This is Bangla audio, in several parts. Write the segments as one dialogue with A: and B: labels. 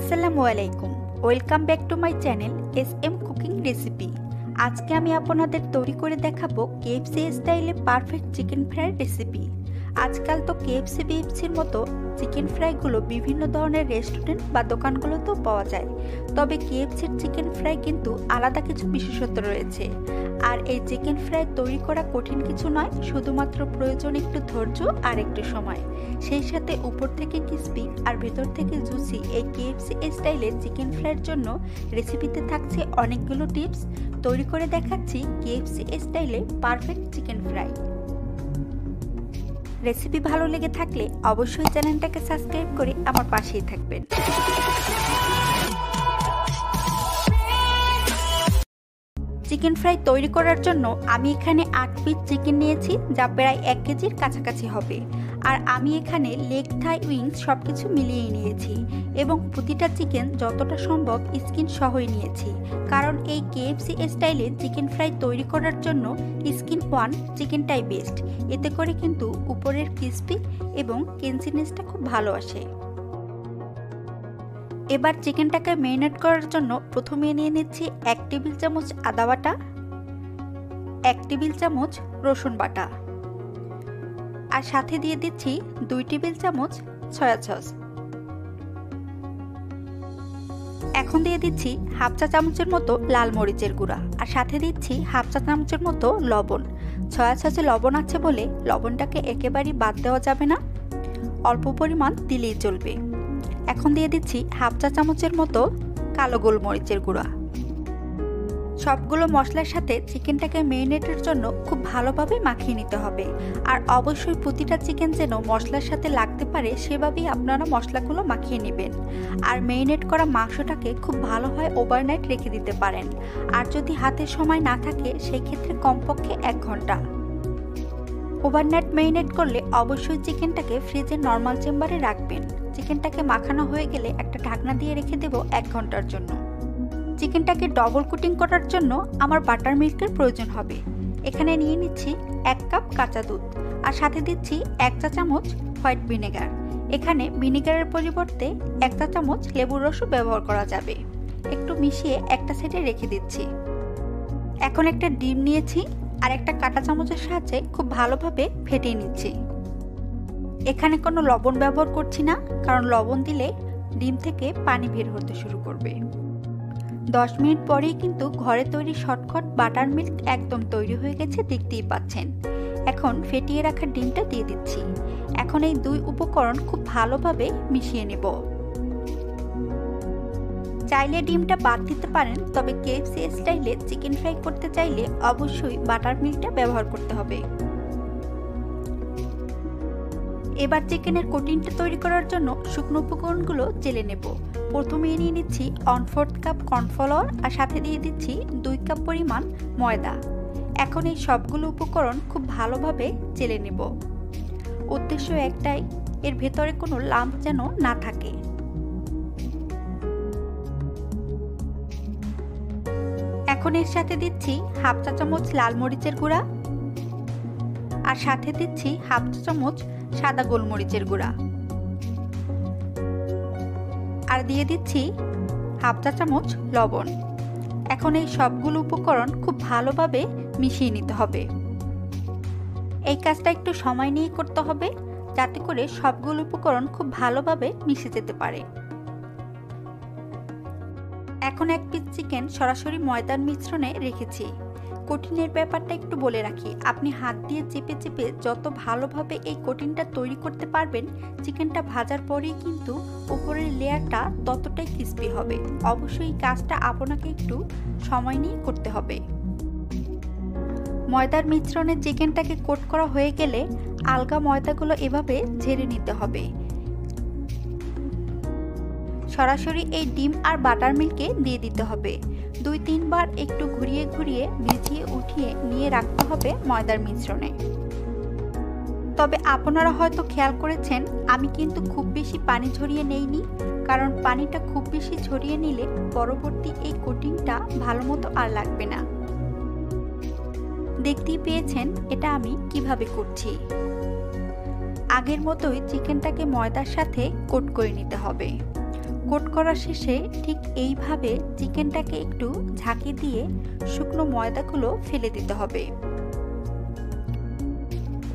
A: আসসালামু আলাইকুম, welcome back to my channel SM cooking recipe. আজকে আমি আপনাদের তৈরি করে দেখাবো KFC স্টাইলে পারফেক্ট চিকেন ফ্রাই রেসিপি। আজকাল তো KFC BFCর মতো চিকেন ফ্রাইগুলো বিভিন্ন ধরনের রেস্টুরেন্ট বা দোকানগুলোতেও পাওয়া যায়, তবে KFCর চিকেন ফ্রাই কিন্তু আলাদা কিছু বিশেষত্ব রয়েছে। আর এই চিকেন ফ্রাই তৈরি করা কঠিন কিছু নয়, শুধুমাত্র প্রয়োজন একটু ধৈর্য আর একটু সময়। সেই সাথে উপর থেকে ক্রিস্পি আর ভেতর থেকে জুসি এই KFC স্টাইলের চিকেন ফ্রাইয়ের জন্য রেসিপিতে থাকছে অনেকগুলো টিপস। তৈরি করে দেখাচ্ছি KFC স্টাইলে পারফেক্ট চিকেন ফ্রাই। রেসিপি ভালো লেগে থাকলে অবশ্যই চ্যানেলটাকে সাবস্ক্রাইব করে আমার পাশেই থাকবেন। চিকেন ফ্রাই তৈরি করার জন্য আমি এখানে 8 পিস চিকেন নিয়েছি, যা প্রায় 1 কেজির কাছাকাছি হবে। আর আমি এখানে লেগ, থাই, উইংস সবকিছু মিলিয়ে নিয়েছি এবং প্রতিটা চিকেন যতটা সম্ভব স্কিন সহই নিয়েছি, কারণ এই KFC স্টাইলে চিকেন ফ্রাই তৈরি করার জন্য স্কিন ওয়ান চিকেনটাই বেস্ট। এতে করে কিন্তু উপরের ক্রিস্পি এবং ক্রাঞ্চিনেসটা খুব ভালো আসে। এবার চিকেনটাকে ম্যারিনেট করার জন্য প্রথমে নিয়ে নিচ্ছি 1 টেবিল চামচ আদা বাটা, 1 টেবিল চামচ রসুন বাটা, আর সাথে দিয়ে দিচ্ছি 2 টেবিল চামচ সয়া সস। এখন দিয়ে দিচ্ছি হাফ চা চামচের মতো লাল মরিচের গুঁড়া, আর সাথে দিচ্ছি হাফ চা চামচের মতো লবণ। সয়া সসে লবণ আছে বলে লবণটাকে একেবারেই বাদ দেওয়া যাবে না, অল্প পরিমাণ দিলেই চলবে। এখন দিয়ে দিচ্ছি হাফ চা চামচের মতো কালো গোলমরিচের গুঁড়া। সবগুলো মশলার সাথে চিকেনটাকে ম্যারিনেটের জন্য খুব ভালোভাবে মাখিয়ে নিতে হবে। আর অবশ্যই প্রতিটা চিকেন যেন মশলার সাথে লাগতে পারে সেভাবেই আপনারা মশলাগুলো মাখিয়ে নেবেন। আর ম্যারিনেট করা মাংসটাকে খুব ভালো হয় ওভারনাইট রেখে দিতে পারেন। আর যদি হাতে সময় না থাকে সেই ক্ষেত্রে কমপক্ষে 1 ঘন্টা। ওভারনাইট ম্যারিনেট করলে অবশ্যই চিকেনটাকে ফ্রিজের নর্মাল চেম্বারে রাখবেন। চিকেনটাকে মাখানো হয়ে গেলে একটা ঢাকনা দিয়ে রেখে দেব 1 ঘন্টার জন্য। চিকেনটাকে ডবল কুটিং করার জন্য আমার বাটার মিল্কের প্রয়োজন হবে। এখানে নিয়ে নিচ্ছি 1 কাপ কাঁচা দুধ, আর সাথে দিচ্ছি 1 চা চামচ হোয়াইট ভিনেগার। এখানে ভিনেগারের পরিবর্তে 1 চা চামচ লেবুর রসও ব্যবহার করা যাবে। একটু মিশিয়ে একটা সাইডে রেখে দিচ্ছি। এখন একটা ডিম নিয়েছি আর একটা কাঁটা চামচের সাহায্যে খুব ভালোভাবে ফেটিয়ে নিচ্ছি। এখানে কোনো লবণ ব্যবহার করছি না, কারণ লবণ দিলে ডিম থেকে পানি বের হতে শুরু করবে। 10 মিনিট পরেই কিন্তু ঘরে তৈরি শর্টকাট বাটার মিল্ক একদম তৈরি হয়ে গেছে, দেখতেই পাচ্ছেন। এখন ফেটিয়ে রাখা ডিমটা দিয়ে দিচ্ছি। এখন এই 2 উপকরণ খুব ভালোভাবে মিশিয়ে নেব। চাইলে ডিমটা বাদ দিতে পারেন, তবে KFC স্টাইলে চিকেন ফ্রাই করতে চাইলে অবশ্যই বাটার মিল্কটা ব্যবহার করতে হবে। এবার চিকেনের কোটিংটা তৈরি করার জন্য শুকনো উপকরণগুলো চেলে নেব। প্রথমে নিয়ে নিচ্ছি 1/4 কাপ কর্নফ্লাওয়ার, আর সাথে দিয়ে দিচ্ছি 2 কাপ পরিমাণ ময়দা। এখন এই সবগুলো উপকরণ খুব ভালোভাবে চেলে নেব। উদ্দেশ্য একটাই, এর ভেতরে কোনো লাম্প যেন না থাকে। এখন এর সাথে দিচ্ছি হাফ চা চামচ লাল মরিচের গুঁড়া, আর সাথে দিচ্ছি হাফ চা চামচ সাদা গোলমরিচের গুঁড়া, আর দিয়ে দিচ্ছি হাফ চা চামচ লবণ। এখন এই সবগুলো উপকরণ খুব ভালোভাবে মিশিয়ে নিতে হবে। এই কাজটা একটু সময় নিয়ে করতে হবে, যাতে করে সবগুলো উপকরণ খুব ভালোভাবে মিশে যেতে পারে। এখন 1 পিস চিকেন সরাসরি ময়দার মিশ্রণে রেখেছি। কোটিনের ব্যাপারটা একটু বলে রাখি, আপনি হাত দিয়ে চেপে চেপে যত ভালোভাবে এই কোটিনটা তৈরি করতে পারবেন, চিকেনটা ভাজার পরেই কিন্তু উপরের লেয়ারটা ততটাই ক্রিস্পি হবে। অবশ্যই এই কাজটা আপনাকে একটু সময় নিয়ে করতে হবে। ময়দার মিশ্রণে চিকেনটাকে কোট করা হয়ে গেলে আলগা ময়দাগুলো এভাবে ঝেড়ে নিতে হবে। সরাসরি এই ডিম আর বাটার মিল্কে দিয়ে দিতে হবে। 2-3 বার একটু ঘুরিয়ে ঘুরিয়ে ভিজিয়ে উঠিয়ে নিয়ে রাখতে হবে ময়দার মিশ্রণে। তবে আপনারা হয়তো খেয়াল করেছেন, আমি কিন্তু খুব বেশি পানি ঝরিয়ে নেইনি, কারণ পানিটা খুব বেশি ঝরিয়ে নিলে পরবর্তী এই কোটিংটা ভালো মতো আর লাগবে না। দেখতেই পেয়েছেন এটা আমি কিভাবে করছি। আগের মতোই চিকেনটাকে ময়দার সাথে কোট করে নিতে হবে। কোট করা শেষে ঠিক এইভাবে চিকেনটাকে একটু ঝাঁকি দিয়ে শুকনো ময়দাগুলো ফেলে দিতে হবে।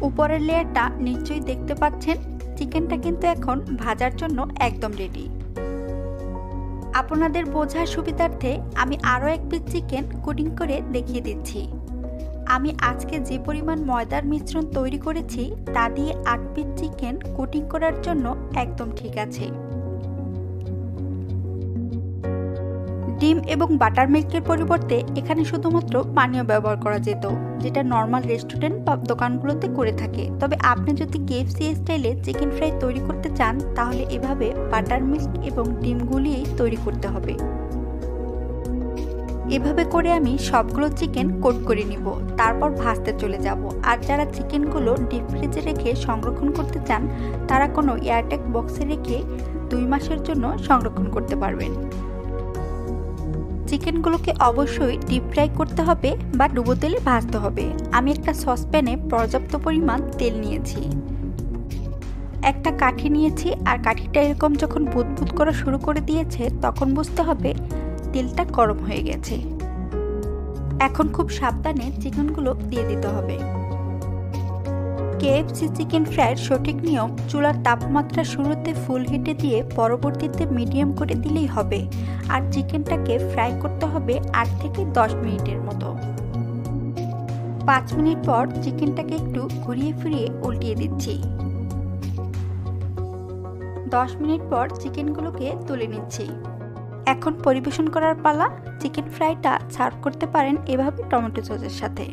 A: উপরের লেয়ারটা নিশ্চয়ই দেখতে পাচ্ছেন। চিকেনটা কিন্তু এখন ভাজার জন্য একদম রেডি। আপনাদের বোঝার সুবিধার্থে আমি আরও এক পিস চিকেন কোটিং করে দেখিয়ে দিচ্ছি। আমি আজকে যে পরিমাণ ময়দার মিশ্রণ তৈরি করেছি তা দিয়ে 8 পিস চিকেন কোটিং করার জন্য একদম ঠিক আছে। ডিম এবং বাটার মিল্কের পরিবর্তে এখানে শুধুমাত্র পানীয় ব্যবহার করা যেত, যেটা নর্মাল রেস্টুরেন্ট বা দোকানগুলোতে করে থাকে। তবে আপনি যদি KFC স্টাইলে চিকেন ফ্রাই তৈরি করতে চান তাহলে এভাবে বাটার মিল্ক এবং ডিম গুলিয়েই তৈরি করতে হবে। এভাবে করে আমি সবগুলো চিকেন কোট করে নিব, তারপর ভাজতে চলে যাব। আর যারা চিকেনগুলো ডিপ ফ্রিজে রেখে সংরক্ষণ করতে চান তারা কোনো এয়ারটাইট বক্সে রেখে 2 মাসের জন্য সংরক্ষণ করতে পারবেন। চিকেনগুলোকে অবশ্যই ডিপ ফ্রাই করতে হবে বা ডুবো তেলে ভাজতে হবে। আমি একটা সসপ্যানে পর্যাপ্ত পরিমাণ তেল নিয়েছি, একটা কাঠি নিয়েছি, আর কাঠিটা এরকম যখন বুদবুদ করা শুরু করে দিয়েছে তখন বুঝতে হবে তেলটা গরম হয়ে গেছে। এখন খুব সাবধানে চিকেনগুলো দিয়ে দিতে হবে। KFC চিকেন ফ্রাইয়ের সঠিক নিয়ম চুলার তাপমাত্রা শুরুতে ফুল হিটে দিয়ে পরবর্তীতে মিডিয়াম করে দিলেই হবে। আর চিকেনটাকে ফ্রাই করতে হবে 8 থেকে 10 মিনিটের মতো। 5 মিনিট পর চিকেনটাকে একটু ঘুরিয়ে ফিরিয়ে উল্টিয়ে দিচ্ছি। 10 মিনিট পর চিকেনগুলোকে তুলে নিচ্ছি। এখন পরিবেশন করার পালা। চিকেন ফ্রাইটা সার্ভ করতে পারেন এভাবে টমেটো সসের সাথে।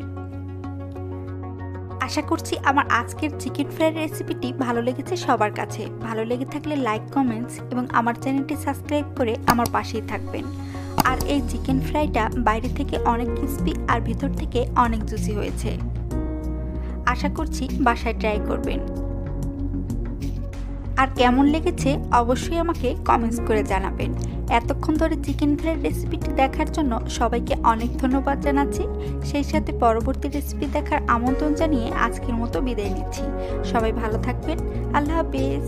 A: আশা করছি আমার আজকের চিকেন ফ্রাই রেসিপিটি ভালো লেগেছে সবার কাছে। ভালো লেগে থাকলে লাইক, কমেন্টস এবং আমার চ্যানেলটি সাবস্ক্রাইব করে আমার পাশেই থাকবেন। আর এই চিকেন ফ্রাইটা বাইরে থেকে অনেক ক্রিস্পি আর ভিতর থেকে অনেক জুসি হয়েছে। আশা করছি বাসায় ট্রাই করবেন। আর কেমন লেগেছে অবশ্যই আমাকে কমেন্টস করে জানাবেন। এতক্ষণ ধরে চিকেন ফ্রাই রেসিপিটি দেখার জন্য সবাইকে অনেক ধন্যবাদ জানাচ্ছি। সেই সাথে পরবর্তী রেসিপি দেখার আমন্ত্রণ জানিয়ে আজকের মতো বিদায় নিচ্ছি। সবাই ভালো থাকবেন। আল্লাহ হাফেজ।